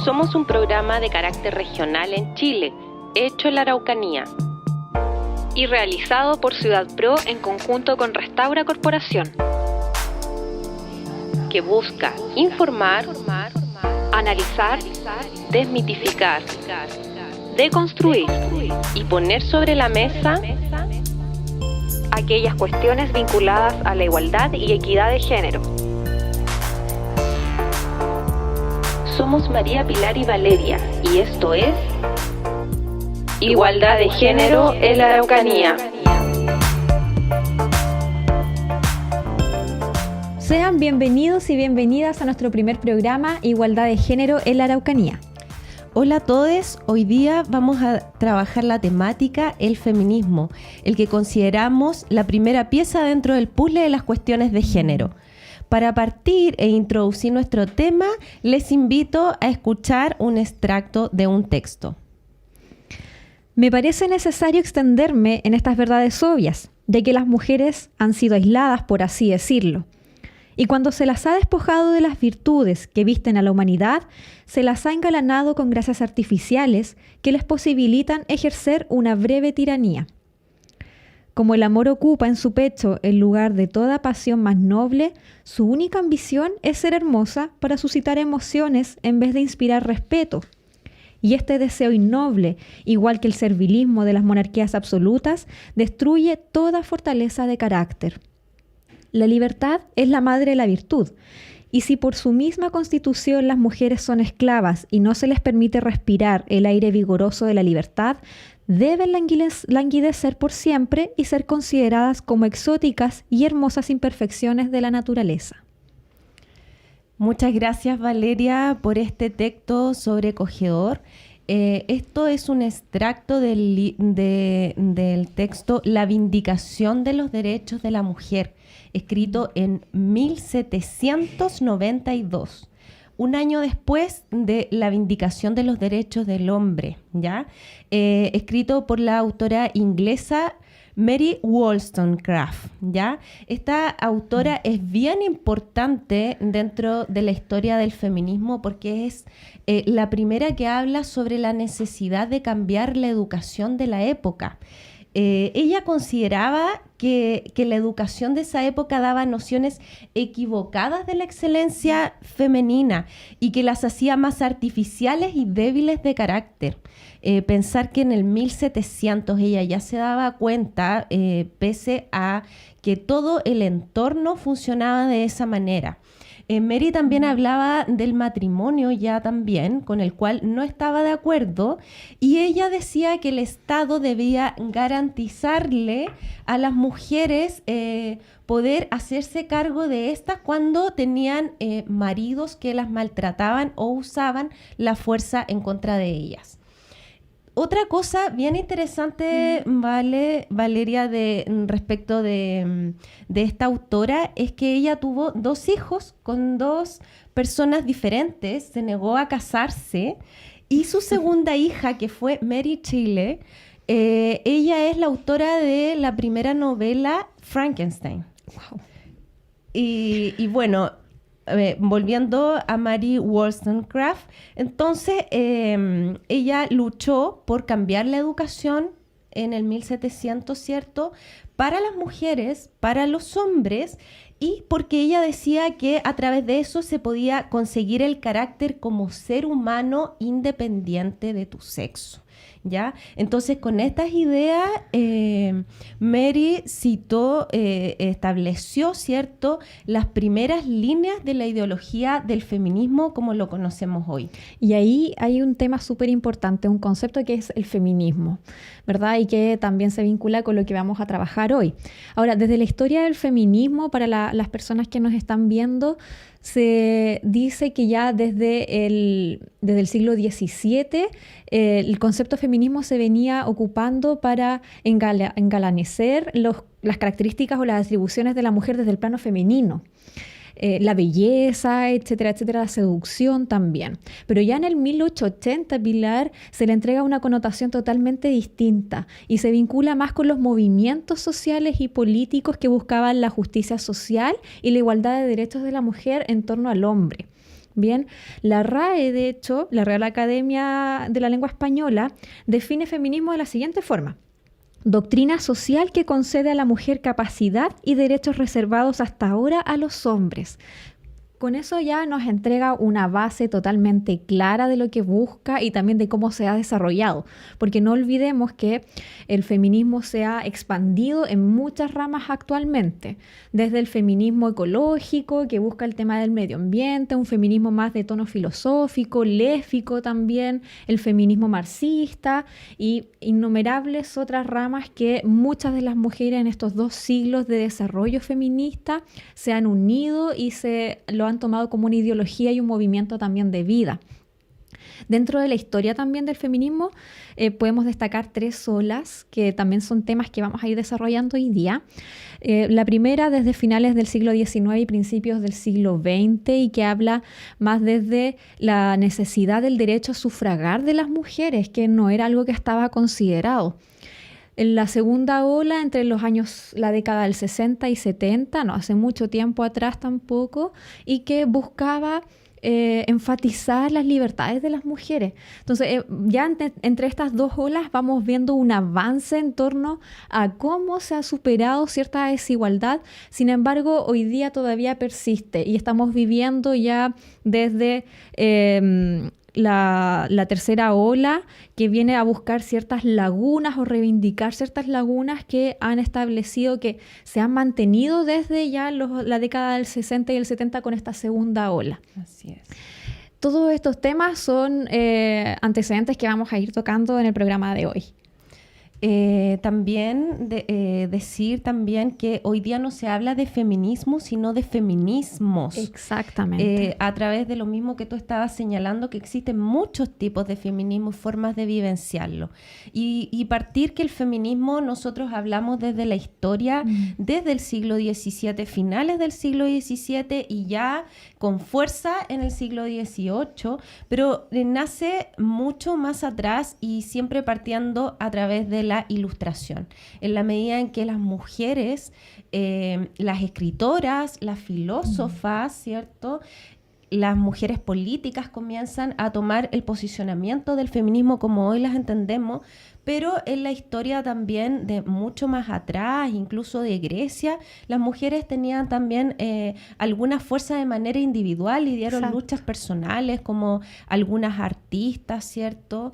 Somos un programa de carácter regional en Chile, hecho en la Araucanía y realizado por Ciudad Pro en conjunto con Restaura Corporación, que busca informar, analizar, desmitificar, deconstruir y poner sobre la mesa aquellas cuestiones vinculadas a la igualdad y equidad de género. Somos María Pilar y Valeria, y esto es Igualdad de Género en la Araucanía. Sean bienvenidos y bienvenidas a nuestro primer programa Igualdad de Género en la Araucanía. Hola a todos, hoy día vamos a trabajar la temática el feminismo, el que consideramos la primera pieza dentro del puzzle de las cuestiones de género. Para partir e introducir nuestro tema, les invito a escuchar un extracto de un texto. Me parece necesario extenderme en estas verdades obvias, ya que las mujeres han sido aisladas, por así decirlo. Y cuando se las ha despojado de las virtudes que visten a la humanidad, se las ha engalanado con gracias artificiales que les posibilitan ejercer una breve tiranía. Como el amor ocupa en su pecho el lugar de toda pasión más noble, su única ambición es ser hermosa para suscitar emociones en vez de inspirar respeto. Y este deseo innoble, igual que el servilismo de las monarquías absolutas, destruye toda fortaleza de carácter. La libertad es la madre de la virtud, y si por su misma constitución las mujeres son esclavas y no se les permite respirar el aire vigoroso de la libertad, deben languidecer por siempre y ser consideradas como exóticas y hermosas imperfecciones de la naturaleza. Muchas gracias, Valeria, por este texto sobrecogedor. Esto es un extracto del texto La Vindicación de los Derechos de la Mujer, escrito en 1792. Un año después de la Vindicación de los Derechos del Hombre, ¿ya? Escrito por la autora inglesa Mary Wollstonecraft, ¿ya? Esta autora es bien importante dentro de la historia del feminismo porque es la primera que habla sobre la necesidad de cambiar la educación de la época. Ella consideraba que la educación de esa época daba nociones equivocadas de la excelencia femenina y que las hacía más artificiales y débiles de carácter. Pensar que en el 1700 ella ya se daba cuenta, pese a que todo el entorno funcionaba de esa manera. Mary también hablaba del matrimonio ya también, con el cual no estaba de acuerdo, y ella decía que el Estado debía garantizarle a las mujeres poder hacerse cargo de estas cuando tenían maridos que las maltrataban o usaban la fuerza en contra de ellas. Otra cosa bien interesante, Valeria, respecto de esta autora, es que ella tuvo 2 hijos con 2 personas diferentes, se negó a casarse, y su segunda hija, que fue Mary Shelley, ella es la autora de la primera novela Frankenstein. Wow. Y bueno, volviendo a Mary Wollstonecraft, entonces ella luchó por cambiar la educación en el 1700, ¿cierto?, para las mujeres, para los hombres, y porque ella decía que a través de eso se podía conseguir el carácter como ser humano independiente de tu sexo, ¿ya? Entonces, con estas ideas, Mary estableció, ¿cierto?, las primeras líneas de la ideología del feminismo como lo conocemos hoy. Y ahí hay un tema súper importante, un concepto que es el feminismo, ¿verdad? Y que también se vincula con lo que vamos a trabajar hoy. Ahora, desde la historia del feminismo, para las personas que nos están viendo, se dice que ya desde el siglo XVII el concepto de feminismo se venía ocupando para engalanecer las características o las atribuciones de la mujer desde el plano femenino. La belleza, etcétera, etcétera, la seducción también. Pero ya en el 1880, Pilar, se le entrega una connotación totalmente distinta y se vincula más con los movimientos sociales y políticos que buscaban la justicia social y la igualdad de derechos de la mujer en torno al hombre. Bien, la RAE, de hecho, la Real Academia de la Lengua Española, define feminismo de la siguiente forma: doctrina social que concede a la mujer capacidad y derechos reservados hasta ahora a los hombres. Con eso ya nos entrega una base totalmente clara de lo que busca y también de cómo se ha desarrollado, porque no olvidemos que el feminismo se ha expandido en muchas ramas actualmente, desde el feminismo ecológico, que busca el tema del medio ambiente, un feminismo más de tono filosófico, lésbico también, el feminismo marxista y innumerables otras ramas que muchas de las mujeres en estos 2 siglos de desarrollo feminista se han unido y lo han tomado como una ideología y un movimiento también de vida. Dentro de la historia también del feminismo podemos destacar 3 olas que también son temas que vamos a ir desarrollando hoy día. La primera desde finales del siglo XIX y principios del siglo XX y que habla más desde la necesidad del derecho a sufragar de las mujeres, que no era algo que estaba considerado. En la segunda ola, entre la década del 60 y 70, no hace mucho tiempo atrás tampoco, y que buscaba enfatizar las libertades de las mujeres. Entonces, ya entre estas 2 olas vamos viendo un avance en torno a cómo se ha superado cierta desigualdad. Sin embargo, hoy día todavía persiste y estamos viviendo ya desde la tercera ola, que viene a buscar ciertas lagunas o reivindicar ciertas lagunas que han establecido, que se han mantenido desde ya la década del 60 y el 70 con esta segunda ola. Así es. Todos estos temas son antecedentes que vamos a ir tocando en el programa de hoy. También decir también que hoy día no se habla de feminismo, sino de feminismos. Exactamente. A través de lo mismo que tú estabas señalando, que existen muchos tipos de feminismo y formas de vivenciarlo. Y partir que el feminismo nosotros hablamos desde la historia, desde el siglo XVII, finales del siglo XVII y ya con fuerza en el siglo XVIII, pero nace mucho más atrás y siempre partiendo a través de la ilustración, en la medida en que las mujeres, las escritoras, las filósofas, ¿cierto?, las mujeres políticas comienzan a tomar el posicionamiento del feminismo como hoy las entendemos, pero en la historia también de mucho más atrás, incluso de Grecia, las mujeres tenían también alguna fuerza de manera individual y dieron luchas personales, como algunas artistas, ¿cierto?,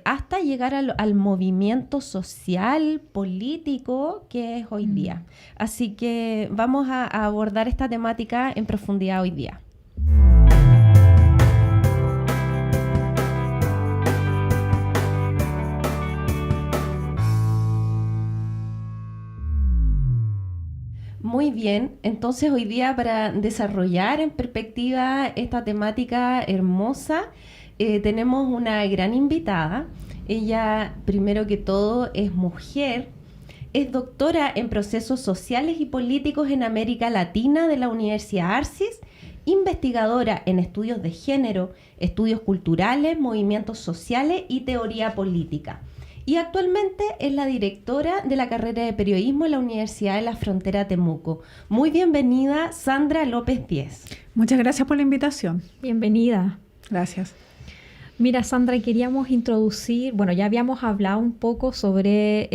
hasta llegar al movimiento social, político que es hoy día. Así que vamos a abordar esta temática en profundidad hoy día. Muy bien, entonces hoy día para desarrollar en perspectiva esta temática hermosa, tenemos una gran invitada. Ella, primero que todo, es mujer, es doctora en procesos sociales y políticos en América Latina de la Universidad Arcis, investigadora en estudios de género, estudios culturales, movimientos sociales y teoría política. Y actualmente es la directora de la carrera de periodismo en la Universidad de la Frontera Temuco. Muy bienvenida, Sandra López Díez. Muchas gracias por la invitación. Bienvenida. Gracias. Mira, Sandra, queríamos introducir, bueno, ya habíamos hablado un poco sobre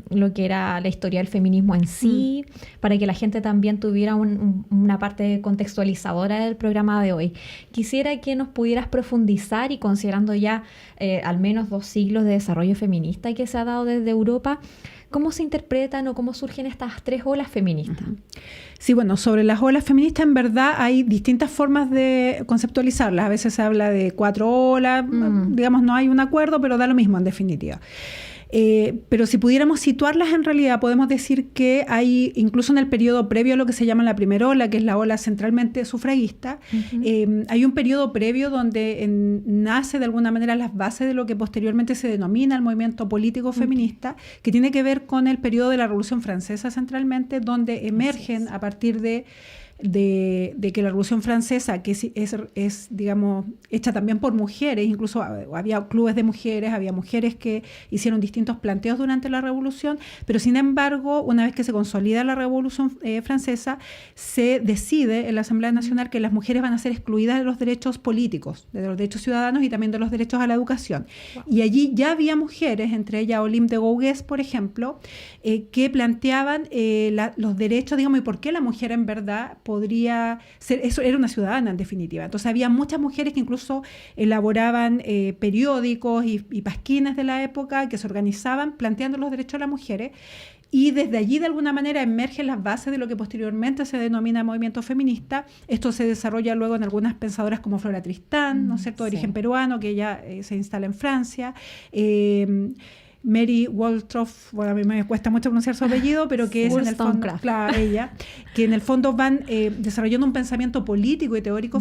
lo que era la historia del feminismo en sí, para que la gente también tuviera una parte contextualizadora del programa de hoy. Quisiera que nos pudieras profundizar y considerando ya al menos 2 siglos de desarrollo feminista que se ha dado desde Europa, ¿cómo se interpretan o cómo surgen estas 3 olas feministas? Sí, bueno, sobre las olas feministas en verdad hay distintas formas de conceptualizarlas. A veces se habla de 4 olas, digamos, no hay un acuerdo, pero da lo mismo en definitiva. Pero si pudiéramos situarlas en realidad, podemos decir que hay, incluso en el periodo previo a lo que se llama la primera ola, que es la ola centralmente sufragista, hay un periodo previo donde nace de alguna manera las bases de lo que posteriormente se denomina el movimiento político feminista, que tiene que ver con el periodo de la Revolución Francesa centralmente, donde emergen a partir de de que la Revolución Francesa, que es, digamos, hecha también por mujeres, incluso había clubes de mujeres, había mujeres que hicieron distintos planteos durante la Revolución, pero sin embargo, una vez que se consolida la Revolución Francesa, se decide en la Asamblea Nacional que las mujeres van a ser excluidas de los derechos políticos, de los derechos ciudadanos y también de los derechos a la educación. Wow. Y allí ya había mujeres, entre ellas Olympe de Gouges, por ejemplo, que planteaban los derechos, digamos, y por qué la mujer en verdad podría ser, eso era una ciudadana en definitiva. Entonces había muchas mujeres que incluso elaboraban periódicos y pasquines de la época que se organizaban planteando los derechos de las mujeres. Y desde allí, de alguna manera, emergen las bases de lo que posteriormente se denomina movimiento feminista. Esto se desarrolla luego en algunas pensadoras como Flora Tristán, ¿no es cierto?, de origen peruano, que ella se instala en Francia. Mary Wollstonecraft, bueno, a mí me cuesta mucho pronunciar su apellido, pero que es en el fondo, claro, ella, que en el fondo van desarrollando un pensamiento político y teórico,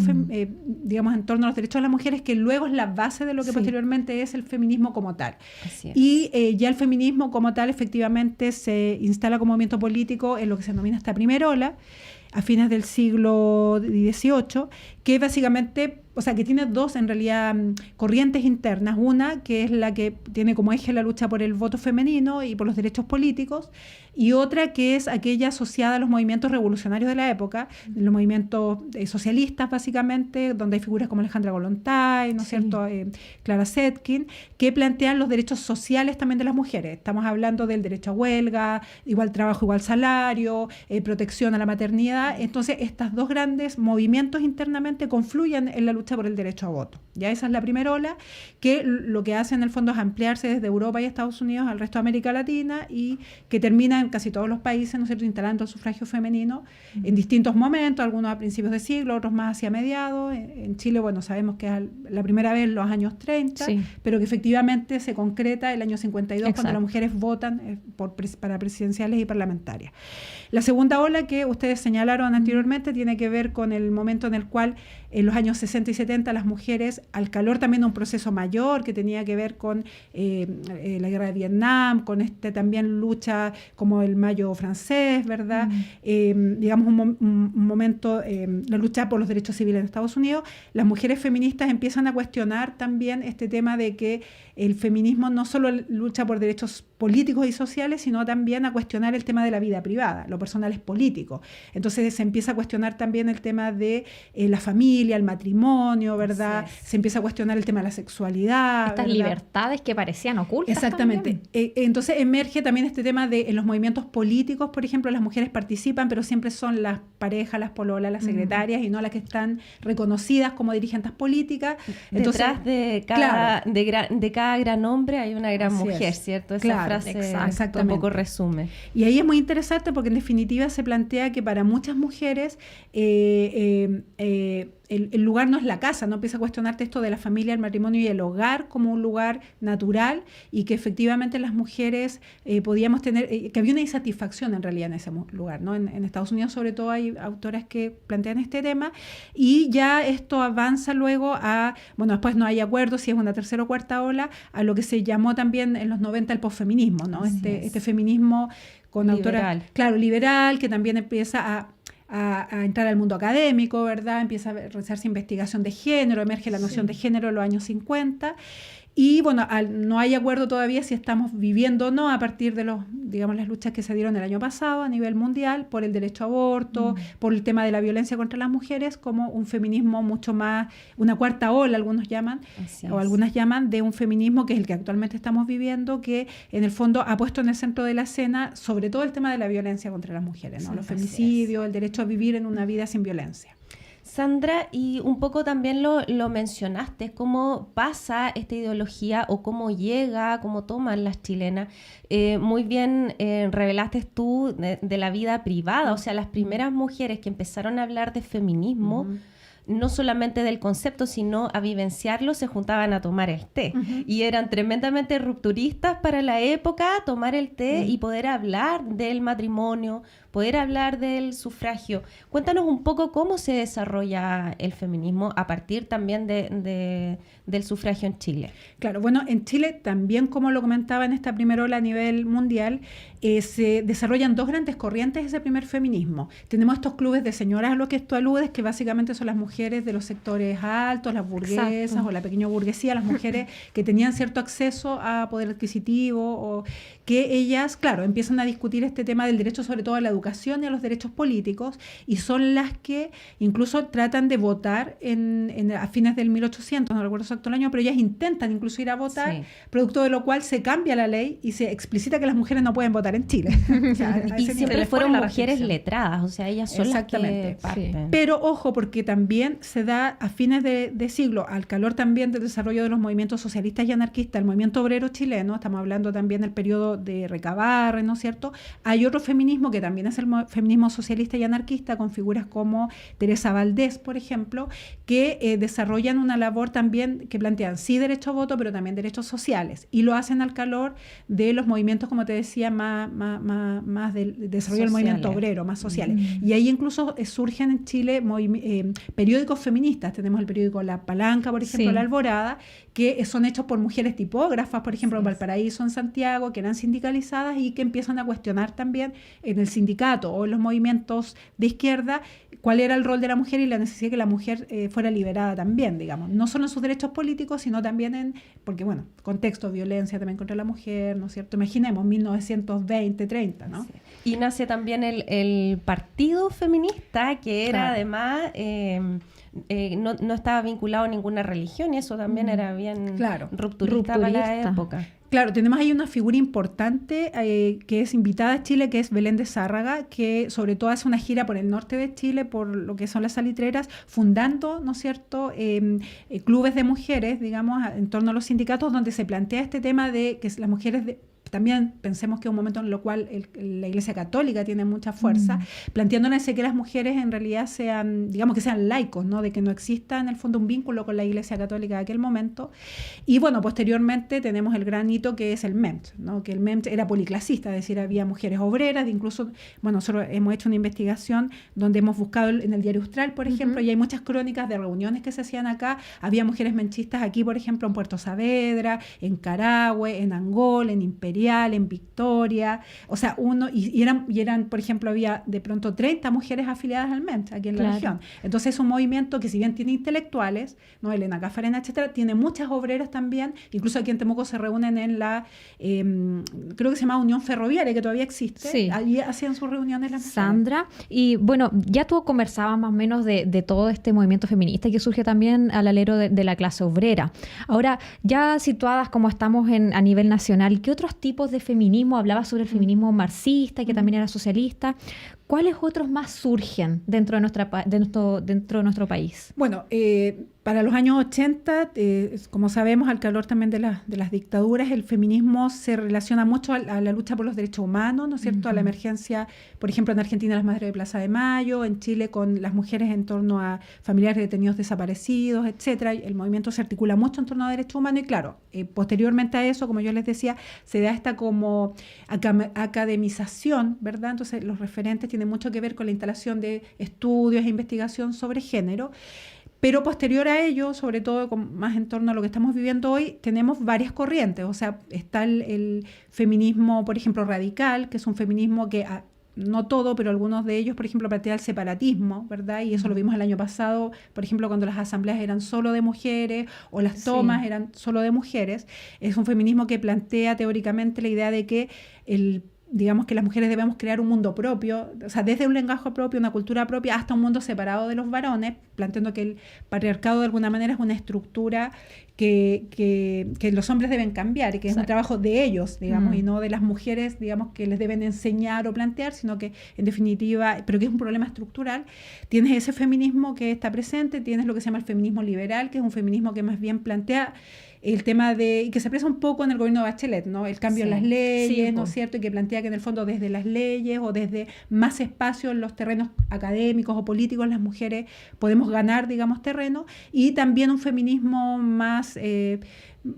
digamos, en torno a los derechos de las mujeres, que luego es la base de lo que posteriormente es el feminismo como tal. Y ya el feminismo como tal efectivamente se instala como movimiento político en lo que se denomina esta primera ola, a fines del siglo XVIII, que básicamente, o sea, que tiene dos en realidad corrientes internas. Una que es la que tiene como eje la lucha por el voto femenino y por los derechos políticos, y otra que es aquella asociada a los movimientos revolucionarios de la época, los movimientos socialistas básicamente, donde hay figuras como Alejandra Kollontai, ¿no es cierto?, Clara Zetkin, que plantean los derechos sociales también de las mujeres. Estamos hablando del derecho a huelga, igual trabajo, igual salario, protección a la maternidad. Entonces, estos dos grandes movimientos internamente confluyen en la lucha por el derecho a voto. Ya esa es la primera ola, que lo que hace en el fondo es ampliarse desde Europa y Estados Unidos al resto de América Latina y que termina en casi todos los países, ¿no es cierto?, instalando el sufragio femenino en distintos momentos, algunos a principios de siglo, otros más hacia mediados. En Chile, bueno, sabemos que es la primera vez en los años 30, pero que efectivamente se concreta el año 52, cuando las mujeres votan para presidenciales y parlamentarias. La segunda ola que ustedes señalaron anteriormente tiene que ver con el momento en el cual en los años 60 y 70 las mujeres, al calor también de un proceso mayor que tenía que ver con la guerra de Vietnam, con también lucha como el Mayo francés, ¿verdad? Digamos un momento, la lucha por los derechos civiles en Estados Unidos, las mujeres feministas empiezan a cuestionar también este tema de que el feminismo no solo lucha por derechos políticos y sociales, sino también a cuestionar el tema de la vida privada, lo personal es político. Entonces se empieza a cuestionar también el tema de la familia, el matrimonio, ¿verdad? Se empieza a cuestionar el tema de la sexualidad. Estas libertades que parecían ocultas. Exactamente. Entonces emerge también este tema de en los movimientos políticos, por ejemplo, las mujeres participan, pero siempre son las parejas, las pololas, las secretarias y no las que están reconocidas como dirigentes políticas. Entonces, detrás de cada gran hombre hay una gran mujer, ¿cierto? Esa frase un poco resume. Y ahí es muy interesante porque en definitiva se plantea que para muchas mujeres el lugar no es la casa, no empieza a cuestionarte esto de la familia, el matrimonio y el hogar como un lugar natural, y que efectivamente las mujeres podíamos tener, que había una insatisfacción en realidad en ese lugar, ¿no? En Estados Unidos sobre todo hay autoras que plantean este tema, y ya esto avanza luego a, bueno, después no hay acuerdo si es una tercera o cuarta ola, a lo que se llamó también en los 90 el posfeminismo, ¿no? Este feminismo con autoras, claro, liberal, que también empieza a entrar al mundo académico, ¿verdad? Empieza a realizarse investigación de género, emerge la noción de género en los años 50. Y bueno, no hay acuerdo todavía si estamos viviendo o no a partir de las luchas que se dieron el año pasado a nivel mundial por el derecho a aborto, por el tema de la violencia contra las mujeres, como un feminismo mucho más, una cuarta ola, algunos llaman, o algunas llaman, de un feminismo que es el que actualmente estamos viviendo, que en el fondo ha puesto en el centro de la escena sobre todo el tema de la violencia contra las mujeres, ¿no? Los femicidios, el derecho a vivir en una vida sin violencia. Sandra, y un poco también lo mencionaste, cómo pasa esta ideología o cómo llega, cómo toman las chilenas. Muy bien revelaste tú de la vida privada, o sea, las primeras mujeres que empezaron a hablar de feminismo, no solamente del concepto, sino a vivenciarlo, se juntaban a tomar el té. Y eran tremendamente rupturistas para la época, tomar el té y poder hablar del matrimonio, poder hablar del sufragio. Cuéntanos un poco cómo se desarrolla el feminismo a partir también del sufragio en Chile. Claro, bueno, en Chile también, como lo comentaba en esta primera ola a nivel mundial, se desarrollan dos grandes corrientes de ese primer feminismo. Tenemos estos clubes de señoras a lo que tú aludes, que básicamente son las mujeres de los sectores altos, las burguesas. Exacto. O la pequeña burguesía, las mujeres que tenían cierto acceso a poder adquisitivo, o que ellas, claro, empiezan a discutir este tema del derecho sobre todo a la educación y a los derechos políticos, y son las que incluso tratan de votar a fines del 1800, no recuerdo exacto el año, pero ellas intentan incluso ir a votar, sí. Producto de lo cual se cambia la ley y se explicita que las mujeres no pueden votar en Chile. O sea, y siempre fueron mujeres letradas, o sea, ellas son las que parten. Sí. Pero ojo, porque también se da a fines de siglo, al calor también del desarrollo de los movimientos socialistas y anarquistas, el movimiento obrero chileno, estamos hablando también del periodo de Recabarre, ¿no es cierto? Hay otro feminismo que también es el feminismo socialista y anarquista, con figuras como Teresa Valdés, por ejemplo, que desarrollan una labor también que plantean sí derecho a voto, pero también derechos sociales, y lo hacen al calor de los movimientos, como te decía, más del desarrollo del movimiento obrero, más sociales. Y ahí incluso surgen en Chile periódicos feministas. Tenemos el periódico La Palanca, por ejemplo, sí. La Alborada, que son hechos por mujeres tipógrafas, por ejemplo, en Valparaíso, en Santiago, que eran sindicalizadas y que empiezan a cuestionar también en el sindicato o en los movimientos de izquierda cuál era el rol de la mujer y la necesidad de que la mujer fuera liberada también, digamos. No solo en sus derechos políticos, sino también porque, bueno, contexto, violencia también contra la mujer, ¿no es cierto? Imaginemos, 1920, 30, ¿no? Sí. Y nace también el Partido Feminista, que era además... no estaba vinculado a ninguna religión, y eso también era bien rupturista para la época. Claro, tenemos ahí una figura importante que es invitada a Chile, que es Belén de Zárraga, que sobre todo hace una gira por el norte de Chile, por lo que son las salitreras, fundando, ¿no es cierto?, clubes de mujeres, digamos, en torno a los sindicatos, donde se plantea este tema de que las mujeres... También pensemos que es un momento en el cual la Iglesia Católica tiene mucha fuerza, planteándonos que las mujeres en realidad sean, digamos, que sean laicos, ¿no? De que no exista en el fondo un vínculo con la Iglesia Católica de aquel momento. Y bueno, posteriormente tenemos el gran hito que es el MEMT, ¿no? Que el MEMT era policlasista, es decir, había mujeres obreras, incluso, bueno, nosotros hemos hecho una investigación donde hemos buscado en el Diario Austral, por ejemplo, y hay muchas crónicas de reuniones que se hacían acá. Había mujeres menchistas aquí, por ejemplo, en Puerto Saavedra, en Carahue, en Angol, en Imperial, en Victoria, o sea, y eran, por ejemplo, había de pronto 30 mujeres afiliadas al MEMT aquí en la región. Entonces es un movimiento que, si bien tiene intelectuales, ¿no? Elena Cafarena, etcétera, tiene muchas obreras también. Incluso aquí en Temuco se reúnen en la creo que se llama Unión Ferroviaria, que todavía existe. Sí. Allí hacían sus reuniones las mujeres. Sandra, y bueno, ya tú conversabas más o menos de todo este movimiento feminista que surge también al alero de la clase obrera. Ahora, ya situadas como estamos a nivel nacional, ¿qué otros tipos de feminismo? Hablaba sobre el feminismo marxista, que también era socialista. ¿Cuáles otros más surgen dentro de nuestro país? Bueno, para los años 80, como sabemos, al calor también de las dictaduras, el feminismo se relaciona mucho a la lucha por los derechos humanos, ¿no es cierto? A la emergencia, por ejemplo, en Argentina, las Madres de Plaza de Mayo, en Chile con las mujeres en torno a familiares detenidos desaparecidos, etcétera. El movimiento se articula mucho en torno a derechos humanos y, claro, posteriormente a eso, como yo les decía, se da esta como academización, ¿verdad? Entonces, los referentes tienen mucho que ver con la instalación de estudios e investigación sobre género. Pero posterior a ello, sobre todo más en torno a lo que estamos viviendo hoy, tenemos varias corrientes. O sea, está el feminismo, por ejemplo, radical, que es un feminismo que, no todo, pero algunos de ellos, por ejemplo, plantea el separatismo, ¿verdad? Y eso lo vimos el año pasado, por ejemplo, cuando las asambleas eran solo de mujeres o las tomas eran solo de mujeres. Es un feminismo que plantea teóricamente la idea de que digamos que las mujeres debemos crear un mundo propio, o sea, desde un lenguaje propio, una cultura propia, hasta un mundo separado de los varones, planteando que el patriarcado de alguna manera es una estructura que los hombres deben cambiar y que es un trabajo de ellos, digamos, y no de las mujeres, digamos, que les deben enseñar o plantear, sino que en definitiva, pero que es un problema estructural. Tienes ese feminismo que está presente, tienes lo que se llama el feminismo liberal, que es un feminismo que más bien plantea el tema y que se expresa un poco en el gobierno de Bachelet, ¿no? El cambio en las leyes, ¿no es cierto? Y que plantea que en el fondo desde las leyes o desde más espacio en los terrenos académicos o políticos las mujeres podemos ganar, digamos, terreno. Y también un feminismo más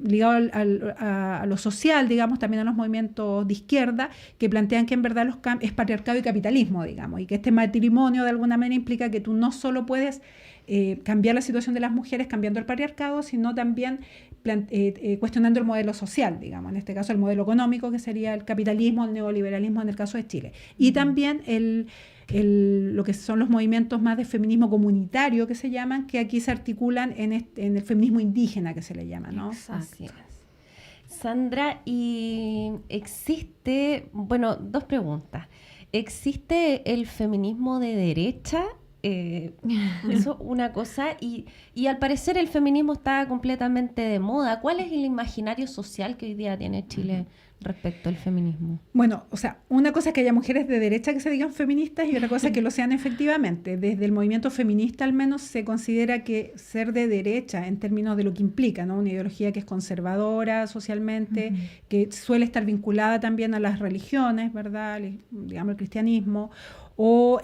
ligado a lo social, digamos, también a los movimientos de izquierda, que plantean que en verdad es patriarcado y capitalismo, digamos, y que este matrimonio de alguna manera implica que tú no solo puedes cambiar la situación de las mujeres cambiando el patriarcado, sino también cuestionando el modelo social, digamos, en este caso el modelo económico, que sería el capitalismo, el neoliberalismo en el caso de Chile. Y también lo que son los movimientos más de feminismo comunitario, que se llaman, que aquí se articulan en el feminismo indígena, que se le llama, ¿no? Así es. Sandra, y existe, bueno, 2 preguntas. ¿Existe el feminismo de derecha? Eso una cosa, y al parecer el feminismo está completamente de moda. ¿Cuál es el imaginario social que hoy día tiene Chile respecto al feminismo? Bueno, o sea, una cosa es que haya mujeres de derecha que se digan feministas y otra cosa es que lo sean efectivamente. Desde el movimiento feminista al menos se considera que ser de derecha en términos de lo que implica, ¿no? Una ideología que es conservadora socialmente, que suele estar vinculada también a las religiones, ¿verdad? Digamos el cristianismo. O,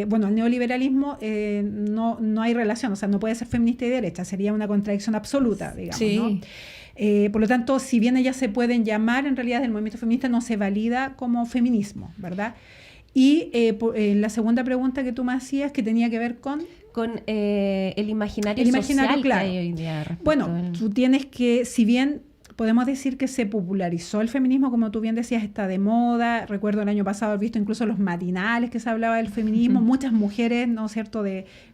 bueno, el neoliberalismo no hay relación, o sea, no puede ser feminista y derecha, sería una contradicción absoluta, digamos, sí. ¿no? Por lo tanto, si bien ellas se pueden llamar, en realidad el movimiento feminista no se valida como feminismo, ¿verdad? Y la segunda pregunta que tú me hacías, que tenía que ver con el imaginario social, claro, que hay hoy día. Bueno, tú tienes que, si bien podemos decir que se popularizó el feminismo, como tú bien decías, está de moda. Recuerdo el año pasado haber visto incluso los matinales que se hablaba del feminismo. Muchas mujeres, ¿no es cierto?,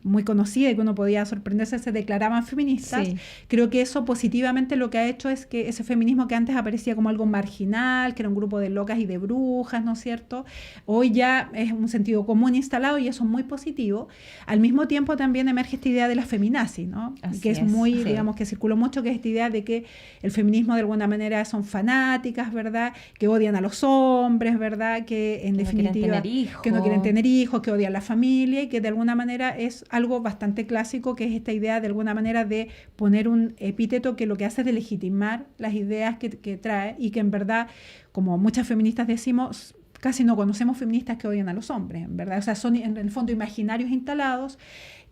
muy conocidas y que uno podía sorprenderse, se declaraban feministas. Sí. Creo que eso positivamente lo que ha hecho es que ese feminismo que antes aparecía como algo marginal, que era un grupo de locas y de brujas, ¿no es cierto?, hoy ya es un sentido común instalado y eso es muy positivo. Al mismo tiempo también emerge esta idea de la feminazi, ¿no? Que es muy, sí, digamos, que circuló mucho, que es esta idea de que el feminismo de alguna manera son fanáticas, ¿verdad?, que odian a los hombres, ¿verdad?, que en definitiva que no quieren tener hijos, que odian la familia y que de alguna manera es algo bastante clásico, que es esta idea de alguna manera de poner un epíteto que lo que hace es de legitimar las ideas que trae y que en verdad, como muchas feministas decimos, casi no conocemos feministas que odian a los hombres, en verdad, o sea, son en el fondo imaginarios instalados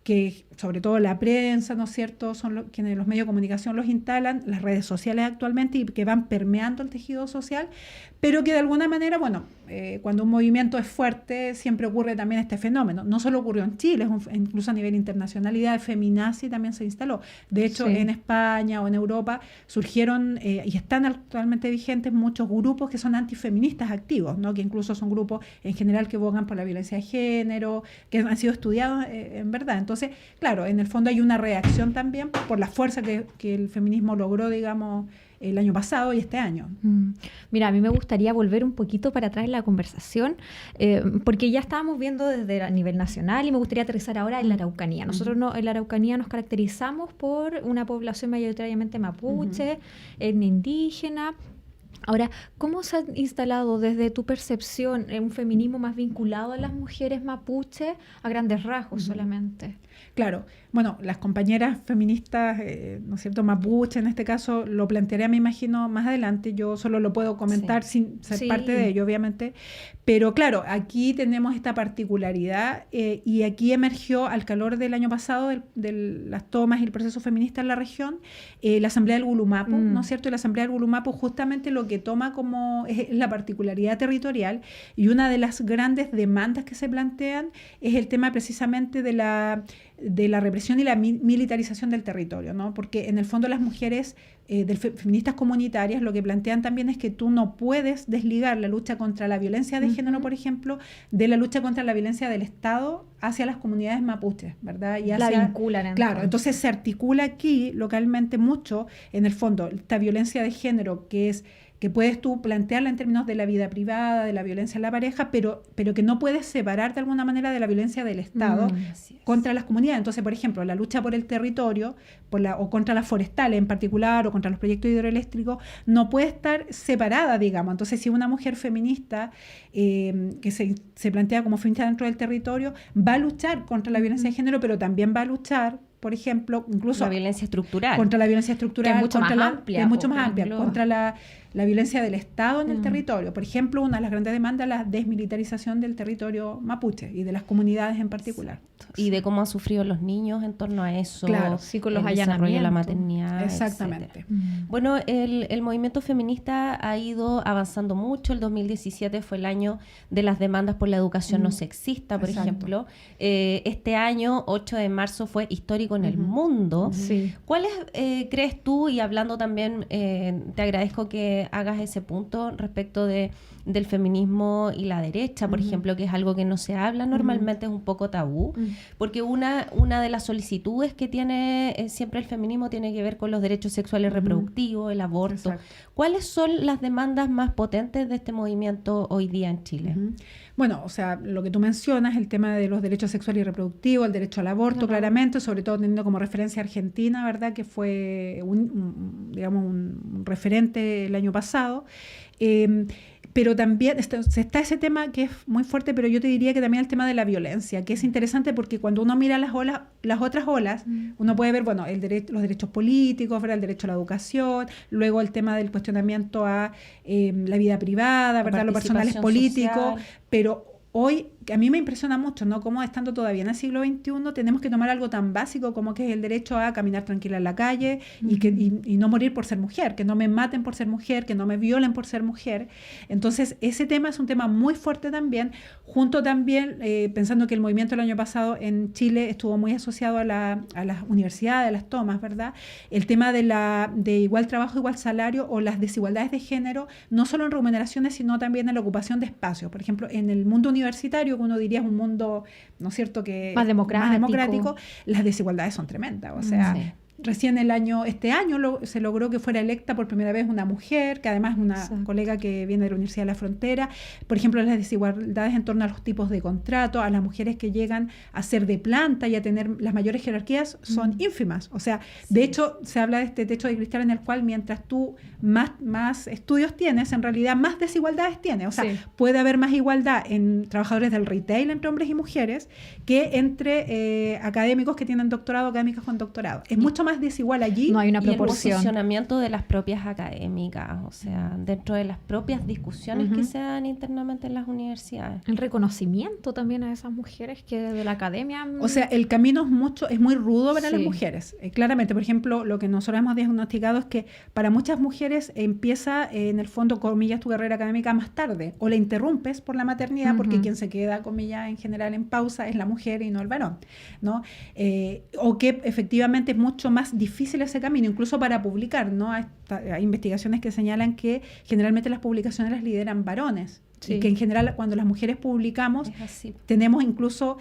que sobre todo la prensa, ¿no es cierto?, son quienes los medios de comunicación los instalan, las redes sociales actualmente, y que van permeando el tejido social, pero que de alguna manera, bueno, cuando un movimiento es fuerte, siempre ocurre también este fenómeno. No solo ocurrió en Chile, incluso a nivel internacional, la idea de feminazi también se instaló. De hecho, sí, en España o en Europa surgieron y están actualmente vigentes muchos grupos que son antifeministas activos, ¿no?, que incluso son grupos en general que abogan por la violencia de género, que han sido estudiados en verdad. Entonces, claro, en el fondo hay una reacción también por la fuerza que el feminismo logró, digamos, el año pasado y este año. Mira, a mí me gustaría volver un poquito para atrás en la conversación, porque ya estábamos viendo desde a nivel nacional y me gustaría aterrizar ahora en la Araucanía. Nosotros en la Araucanía nos caracterizamos por una población mayoritariamente mapuche, etnia indígena. Ahora, ¿cómo se ha instalado desde tu percepción un feminismo más vinculado a las mujeres mapuche a grandes rasgos solamente? Claro, bueno, las compañeras feministas, ¿no es cierto?, mapuche en este caso, lo plantearé, me imagino, más adelante. Yo solo lo puedo comentar sin ser parte de ello, obviamente. Pero claro, aquí tenemos esta particularidad y aquí emergió al calor del año pasado de las tomas y el proceso feminista en la región, la Asamblea del Gulumapu, ¿no es cierto? Y la Asamblea del Gulumapu justamente lo que toma como es la particularidad territorial, y una de las grandes demandas que se plantean es el tema precisamente de la represión y la militarización del territorio, ¿no? Porque en el fondo las mujeres feministas comunitarias lo que plantean también es que tú no puedes desligar la lucha contra la violencia de género, por ejemplo, de la lucha contra la violencia del Estado hacia las comunidades mapuches, ¿verdad? Y la vinculan. Claro, entonces se articula aquí localmente mucho, en el fondo, esta violencia de género que puedes tú plantearla en términos de la vida privada, de la violencia en la pareja, pero que no puedes separar de alguna manera de la violencia del Estado contra las comunidades. Entonces, por ejemplo, la lucha por el territorio o contra las forestales en particular, o contra los proyectos hidroeléctricos, no puede estar separada, digamos. Entonces, si una mujer feminista que se plantea como feminista dentro del territorio, va a luchar contra la violencia de género, pero también va a luchar, por ejemplo, incluso la violencia estructural. Contra la violencia estructural, que es mucho más amplia. Es mucho más amplia. Contra la violencia del Estado en el territorio. Por ejemplo, una de las grandes demandas es la desmilitarización del territorio mapuche y de las comunidades en particular. Y de cómo han sufrido los niños en torno a eso. Claro, sí, con los el desarrollo de la allanamientos. maternidad. Exactamente. Bueno, el movimiento feminista ha ido avanzando mucho. El 2017 fue el año de las demandas por la educación no sexista, por Exacto. ejemplo. Este año, 8 de marzo, fue histórico en el mundo. Sí. ¿Cuáles crees tú, y hablando también, te agradezco que hagas ese punto respecto del feminismo y la derecha, por ejemplo, que es algo que no se habla normalmente, es un poco tabú, porque una de las solicitudes que tiene siempre el feminismo tiene que ver con los derechos sexuales reproductivos, el aborto. Exacto. ¿Cuáles son las demandas más potentes de este movimiento hoy día en Chile? Bueno, o sea, lo que tú mencionas, el tema de los derechos sexuales y reproductivos, el derecho al aborto, claramente, sobre todo teniendo como referencia a Argentina, ¿verdad? Que fue un referente el año pasado. Pero también está ese tema que es muy fuerte, pero yo te diría que también el tema de la violencia, que es interesante porque cuando uno mira las otras olas, uno puede ver, bueno, los derechos políticos, ¿verdad? El derecho a la educación, luego el tema del cuestionamiento a la vida privada, ¿verdad? Lo personal es político, social. pero hoy, a mí me impresiona mucho, ¿no? Cómo estando todavía en el siglo XXI tenemos que tomar algo tan básico como que es el derecho a caminar tranquila en la calle y no morir por ser mujer, que no me maten por ser mujer, que no me violen por ser mujer. Entonces, ese tema es un tema muy fuerte también, junto también, pensando que el movimiento el año pasado en Chile estuvo muy asociado a las universidades, a las tomas, ¿verdad? El tema de igual trabajo, igual salario o las desigualdades de género, no solo en remuneraciones, sino también en la ocupación de espacios. Por ejemplo, en el mundo universitario, que uno diría es un mundo, ¿no es cierto?, que Más democrático. las desigualdades son tremendas. O sea, recién este año se logró que fuera electa por primera vez una mujer, que además es una colega que viene de la Universidad de la Frontera. Por ejemplo, las desigualdades en torno a los tipos de contrato, a las mujeres que llegan a ser de planta y a tener las mayores jerarquías son ínfimas. O sea, de hecho, se habla de este techo de cristal en el cual mientras tú más estudios tienes, en realidad más desigualdades tienes. O sea, puede haber más igualdad en trabajadores del retail entre hombres y mujeres que entre académicos que tienen doctorado, académicas con doctorado. Es mucho más desigual allí. No hay una Y el proporción. posicionamiento de las propias académicas, o sea, dentro de las propias discusiones que se dan internamente en las universidades. El reconocimiento también a esas mujeres que de la academia... O sea, el camino es muy rudo para las mujeres. Claramente, por ejemplo, lo que nosotros hemos diagnosticado es que para muchas mujeres empieza, en el fondo, comillas, tu carrera académica más tarde, o la interrumpes por la maternidad, porque quien se queda, comillas, en general en pausa es la mujer y no el varón, ¿no? O que efectivamente es mucho más difícil ese camino, incluso para publicar, ¿no? Hay investigaciones que señalan que generalmente las publicaciones las lideran varones. Y que en general cuando las mujeres publicamos tenemos incluso,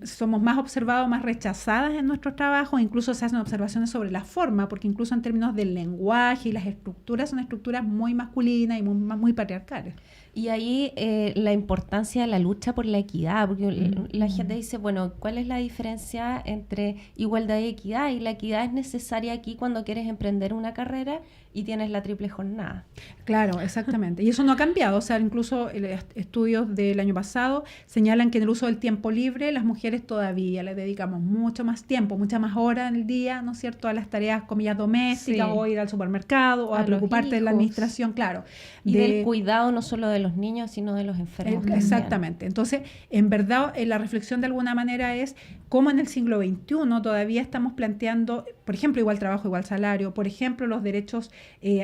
somos más observados, más rechazadas en nuestros trabajos, incluso se hacen observaciones sobre la forma, porque incluso en términos del lenguaje y las estructuras son estructuras muy masculinas y muy patriarcales. Y ahí la importancia de la lucha por la equidad, porque la gente dice, bueno, ¿cuál es la diferencia entre igualdad y equidad? Y la equidad es necesaria aquí cuando quieres emprender una carrera y tienes la triple jornada. Claro, exactamente. Y eso no ha cambiado. O sea, incluso estudios del año pasado señalan que en el uso del tiempo libre las mujeres todavía le dedicamos mucho más tiempo, muchas más horas en el día, ¿no es cierto?, a las tareas, comillas, domésticas, o ir al supermercado, o a preocuparte de la administración, claro. Y del cuidado no solo de los niños, sino de los enfermos. Exactamente. Entonces, en verdad, la reflexión de alguna manera es cómo en el siglo XXI todavía estamos planteando, por ejemplo, igual trabajo, igual salario, por ejemplo, los derechos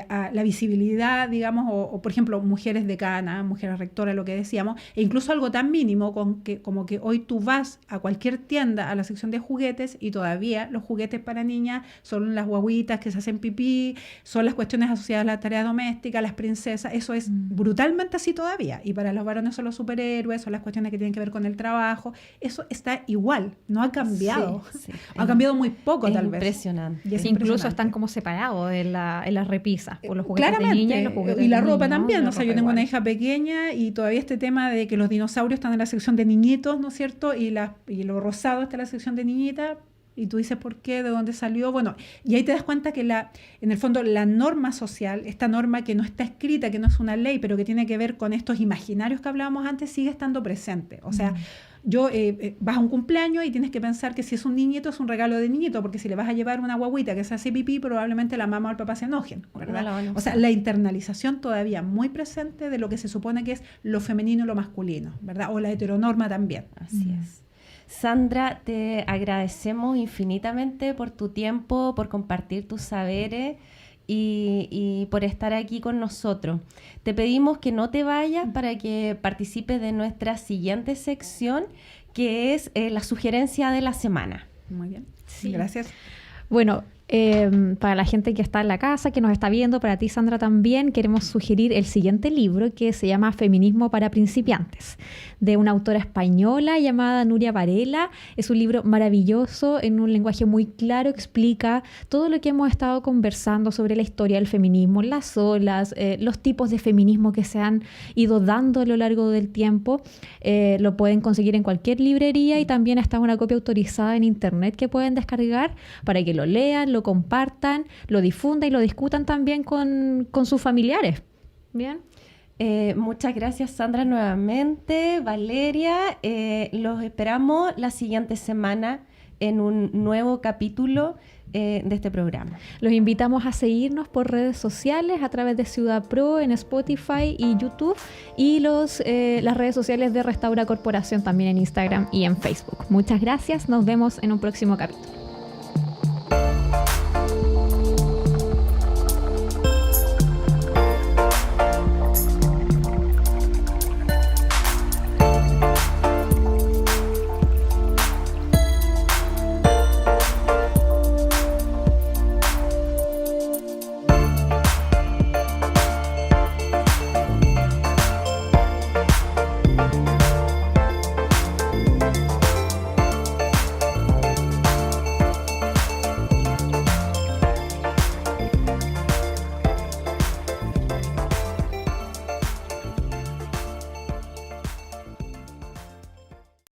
a la visibilidad, digamos, o por ejemplo, mujeres decanas, mujeres rectoras, lo que decíamos, e incluso algo tan mínimo como que hoy tú vas a cualquier tienda, a la sección de juguetes, y todavía los juguetes para niñas son las guaguitas que se hacen pipí, son las cuestiones asociadas a la tarea doméstica, las princesas, eso es brutalmente así todavía, y para los varones son los superhéroes, son las cuestiones que tienen que ver con el trabajo, eso está igual, no ha cambiado, ha cambiado muy poco tal vez. Impresionante. Incluso están como separados en las repisas, por los juguetes de niña y los juguetes y la de ropa niño, también, la o sea, ropa yo tengo igual. una hija pequeña y todavía este tema de que los dinosaurios están en la sección de niñitos, ¿no es cierto? Y lo rosado está en la sección de niñita, Y tú dices, ¿por qué? ¿De dónde salió? Bueno, y ahí te das cuenta que en el fondo la norma social, esta norma que no está escrita, que no es una ley, pero que tiene que ver con estos imaginarios que hablábamos antes, sigue estando presente. O sea, vas a un cumpleaños y tienes que pensar que si es un niñito, es un regalo de niñito, porque si le vas a llevar una guaguita que se hace pipí, probablemente la mamá o el papá se enojen, ¿verdad? O sea, la internalización todavía muy presente de lo que se supone que es lo femenino y lo masculino, ¿verdad? O la heteronorma también. Así es. Sandra, te agradecemos infinitamente por tu tiempo, por compartir tus saberes y por estar aquí con nosotros. Te pedimos que no te vayas para que participes de nuestra siguiente sección, que es la sugerencia de la semana. Muy bien. Sí. Gracias. Bueno, para la gente que está en la casa, que nos está viendo, para ti, Sandra, también queremos sugerir el siguiente libro, que se llama Feminismo para principiantes, de una autora española llamada Nuria Varela. Es un libro maravilloso, en un lenguaje muy claro, explica todo lo que hemos estado conversando sobre la historia del feminismo, las olas, los tipos de feminismo que se han ido dando a lo largo del tiempo. Lo pueden conseguir en cualquier librería y también está una copia autorizada en internet que pueden descargar para que lo lean, lo compartan, lo difundan y lo discutan también con sus familiares. Bien. Muchas gracias, Sandra, nuevamente. Valeria, los esperamos la siguiente semana en un nuevo capítulo de este programa. Los invitamos a seguirnos por redes sociales a través de Ciudad Pro en Spotify y YouTube, y las redes sociales de Restaura Corporación también en Instagram y en Facebook. Muchas gracias, nos vemos en un próximo capítulo.